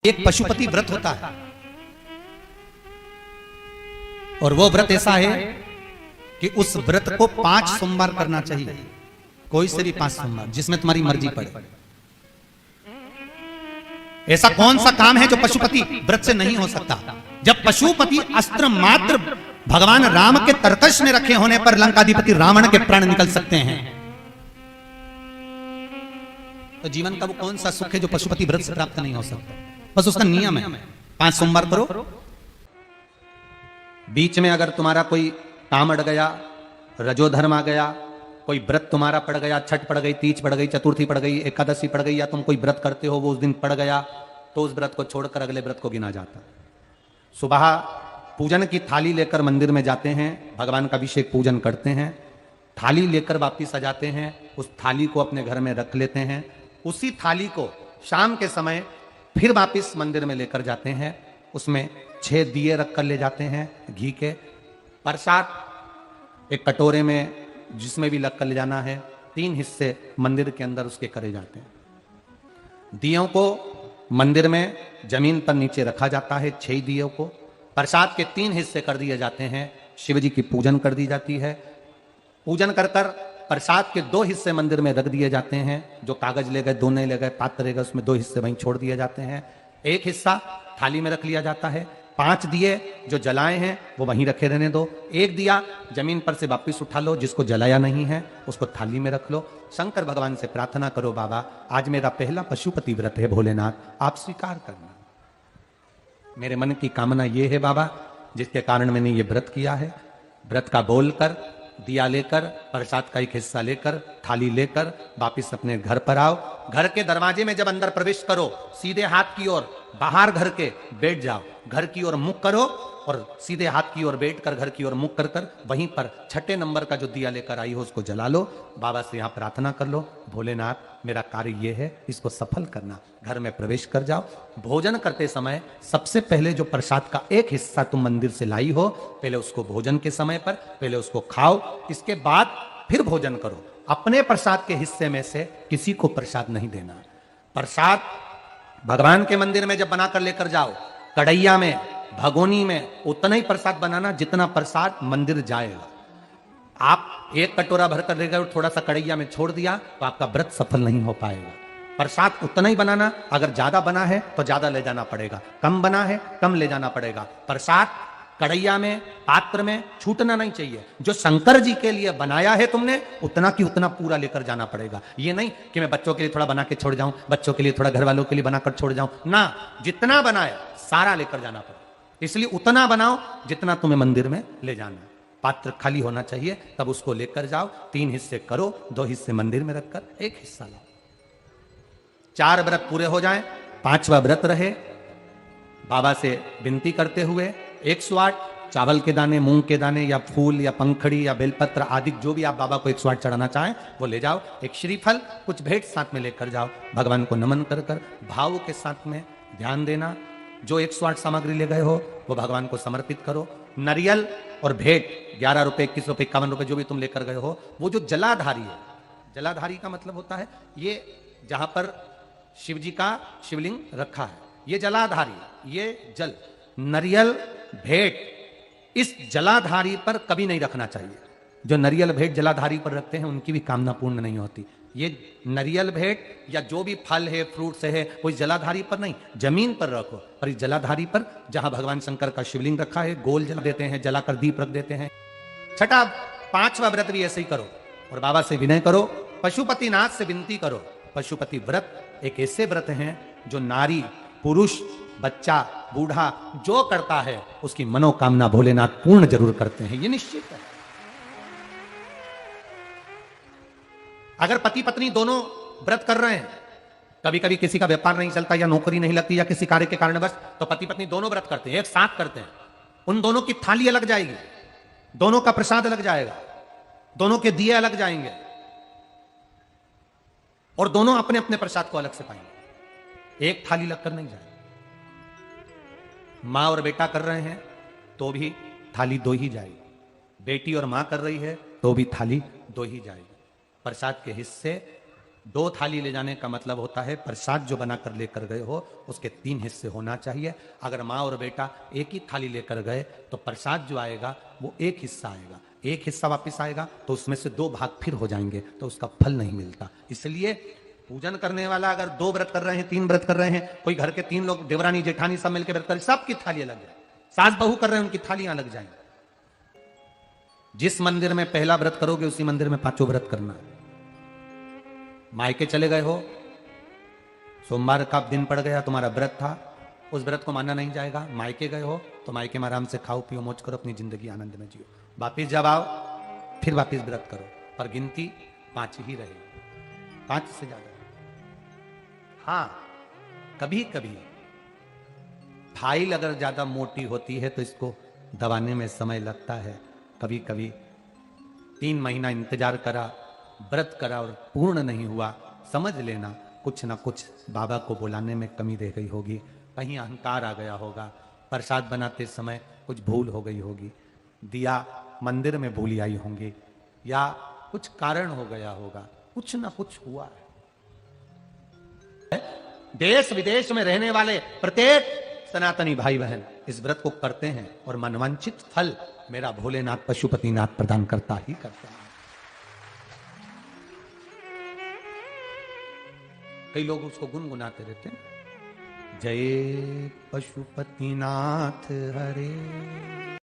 एक पशुपति व्रत होता है और वो व्रत ऐसा है कि उस व्रत को 5 सोमवार करना चाहिए, कोई से भी 5 सोमवार, जिसमें तुम्हारी मर्जी पड़े। ऐसा कौन सा काम है जो पशुपति व्रत से नहीं हो सकता? जब पशुपति अस्त्र मात्र भगवान राम के तरकश में रखे होने पर लंकाधिपति रावण के प्राण निकल सकते हैं, तो जीवन का वो कौन सा सुख है जो पशुपति व्रत से प्राप्त नहीं हो सकता? बस उसका नियम है, 5 सोमवार करो। बीच में अगर तुम्हारा कोई काम अड़ गया, रजोधर्म आ गया, कोई व्रत तुम्हारा पड़ गया, छठ पड़ गई, तीज पड़ गई, चतुर्थी पड़ गई, एकादशी पड़ गई, या तुम कोई व्रत करते हो वो उस दिन पड़ गया, तो उस व्रत को छोड़कर अगले व्रत को गिना जाता। सुबह पूजन की थाली लेकर मंदिर में जाते हैं, भगवान का अभिषेक पूजन करते हैं, थाली लेकर वापिस आ जाते हैं, उस थाली को अपने घर में रख लेते हैं, उसी थाली को शाम के समय फिर वापिस मंदिर में लेकर जाते हैं, उसमें 6 दिए रख कर ले जाते हैं घी के, प्रसाद एक कटोरे में जिसमें भी लग कर ले जाना है, 3 हिस्से मंदिर के अंदर उसके करे जाते हैं। दियों को मंदिर में जमीन पर नीचे रखा जाता है, 6 दियों को प्रसाद के 3 हिस्से कर दिए जाते हैं, शिव जी की पूजन कर दी जाती है, पूजन कर कर प्रसाद के 2 हिस्से मंदिर में रख दिए जाते हैं, जो कागज ले गए, दोने ले गए, पात्र ले गए, उसमें 2 हिस्से वहीं छोड़ दिए जाते हैं, 1 हिस्सा थाली में रख लिया जाता है, 5 दिए जो जलाए हैं वो वहीं रखे रहने दो, 1 दिया जमीन पर से वापिस उठा लो, जिसको जलाया नहीं है उसको थाली में रख लो, शंकर भगवान से प्रार्थना करो, बाबा आज मेरा पहला पशुपति व्रत है, भोलेनाथ आप स्वीकार करना, मेरे मन की कामना ये है बाबा जिसके कारण मैंने ये व्रत किया है। व्रत का बोलकर, दिया लेकर, प्रसाद का 1 हिस्सा लेकर, थाली लेकर वापिस अपने घर पर आओ। घर के दरवाजे में जब अंदर प्रवेश करो, सीधे हाथ की ओर बाहर घर के बैठ जाओ, घर की ओर मुख करो और सीधे हाथ की ओर बैठकर घर की ओर मुख कर कर वहीं पर 6ठे नंबर का जो दिया लेकर आई हो उसको जला लो, बाबा से यहाँ प्रार्थना कर लो, भोलेनाथ मेरा कार्य ये है, इसको सफल करना। घर में प्रवेश कर जाओ। भोजन करते समय सबसे पहले जो प्रसाद का 1 हिस्सा तुम मंदिर से लाई हो, पहले उसको भोजन के समय पर पहले उसको खाओ, इसके बाद फिर भोजन करो। अपने प्रसाद के हिस्से में से किसी को प्रसाद नहीं देना। प्रसाद भगवान के मंदिर में जब बनाकर लेकर जाओ, कढ़ैया में, भगोनी में उतना ही प्रसाद बनाना जितना प्रसाद मंदिर जाएगा। आप 1 कटोरा भरकर ले गए और थोड़ा सा कढ़ैया में छोड़ दिया तो आपका व्रत सफल नहीं हो पाएगा। प्रसाद उतना ही बनाना, अगर ज्यादा बना है तो ज्यादा ले जाना पड़ेगा, कम बना है कम ले जाना पड़ेगा। प्रसाद कढ़ैया में, पात्र में छूटना नहीं चाहिए। जो शंकर जी के लिए बनाया है तुमने उतना की उतना पूरा लेकर जाना पड़ेगा। ये नहीं कि मैं बच्चों के लिए थोड़ा बना के छोड़ जाऊं, बच्चों के लिए थोड़ा घर वालों के लिए बनाकर छोड़ जाऊं, ना, जितना बनाया सारा लेकर जाना पड़ेगा। इसलिए उतना बनाओ जितना तुम्हें मंदिर में ले जाना है। पात्र खाली होना चाहिए, तब उसको लेकर जाओ, 3 हिस्से करो, 2 हिस्से मंदिर में रखकर 1 हिस्सा लाओ। 4 व्रत पूरे हो जाएं, 5वां व्रत रहे, बाबा से विनती करते हुए 108 चावल के दाने, मूंग के दाने या फूल या पंखड़ी या बेलपत्र आदि जो भी आप बाबा को 108 चढ़ाना चाहें वो ले जाओ। 1 श्रीफल, कुछ भेंट साथ में लेकर जाओ। भगवान को नमन कर कर भाव के साथ में ध्यान देना। जो 108 सामग्री ले गए हो वो भगवान को समर्पित करो। नारियल और भेंट 11 रुपए, 21 रुपए, 51 रुपए जो भी तुम लेकर गए हो, वो जो जलाधारी है, जलाधारी का मतलब होता है ये जहां पर शिव जी का शिवलिंग रखा है, ये जलाधारी, ये जल, नारियल भेंट इस जलाधारी पर कभी नहीं रखना चाहिए। जो नारियल भेंट जलाधारी पर रखते हैं उनकी भी कामना पूर्ण नहीं होती। ये नारियल भेंट या जो भी फल है, फ्रूट्स है, कोई जलाधारी पर नहीं, जमीन पर रखो। और इस जलाधारी पर जहां भगवान शंकर का शिवलिंग रखा है, गोल जला देते हैं, जलाकर दीप रख देते हैं। 6ठा 5वां व्रत भी ऐसे ही करो और बाबा से विनय करो, पशुपतिनाथ से विनती करो। पशुपति व्रत एक ऐसे व्रत हैं जो नारी, पुरुष, बच्चा, बूढ़ा जो करता है उसकी मनोकामना भोलेनाथ पूर्ण जरूर करते हैं, ये निश्चित है। अगर पति पत्नी दोनों व्रत कर रहे हैं, कभी कभी किसी का व्यापार नहीं चलता या नौकरी नहीं लगती या किसी कार्य के कारणवश, तो पति पत्नी दोनों व्रत करते हैं, एक साथ करते हैं, उन दोनों की थाली अलग जाएगी, दोनों का प्रसाद अलग जाएगा, दोनों के दिए अलग जाएंगे और दोनों अपने अपने प्रसाद को अलग से पाएंगे, एक थाली लगकर नहीं जाएगी। मां और बेटा कर रहे हैं तो भी थाली 2 ही जाएगी, बेटी और मां कर रही है तो भी थाली 2 ही जाएगी। प्रसाद के हिस्से 2 थाली ले जाने का मतलब होता है प्रसाद जो बना कर लेकर गए हो उसके 3 हिस्से होना चाहिए। अगर माँ और बेटा एक ही थाली लेकर गए तो प्रसाद जो आएगा वो एक हिस्सा आएगा, एक हिस्सा वापस आएगा तो उसमें से 2 भाग फिर हो जाएंगे, तो उसका फल नहीं मिलता। इसलिए पूजन करने वाला अगर 2 व्रत कर रहे हैं, 3 व्रत कर रहे हैं, कोई घर के 3 लोग देवरानी जेठानी सब मिलकर व्रत कर, सबकी थाली अलग जाए, सास बहू कर रहे हैं उनकी थालियां अलग जाएंगी। जिस मंदिर में पहला व्रत करोगे उसी मंदिर में 5 व्रत करना है। मायके चले गए हो, सोमवार का दिन पड़ गया, तुम्हारा व्रत था, उस व्रत को मानना नहीं जाएगा। मायके गए हो तो मायके में आराम से खाओ पियो मौज करो, अपनी जिंदगी आनंद में जियो। वापिस जब आओ फिर वापिस व्रत करो, पर गिनती 5 ही रहेगी, 5 से ज्यादा। हाँ, कभी कभी फाइल अगर ज्यादा मोटी होती है तो इसको दबाने में समय लगता है। कभी कभी 3 महीना इंतजार करा, व्रत करा और पूर्ण नहीं हुआ, समझ लेना कुछ ना कुछ बाबा को बुलाने में कमी रह गई होगी, कहीं अहंकार आ गया होगा, प्रसाद बनाते समय कुछ भूल हो गई होगी, दिया मंदिर में भूली आई होंगी, या कुछ कारण हो गया होगा, कुछ ना कुछ हुआ है। देश विदेश में रहने वाले प्रत्येक सनातनी भाई बहन इस व्रत को करते हैं और मनवांछित फल मेरा भोलेनाथ पशुपतिनाथ प्रदान करता ही करता है। कई लोग उसको गुनगुनाते रहते हैं, जय पशुपतिनाथ हरे।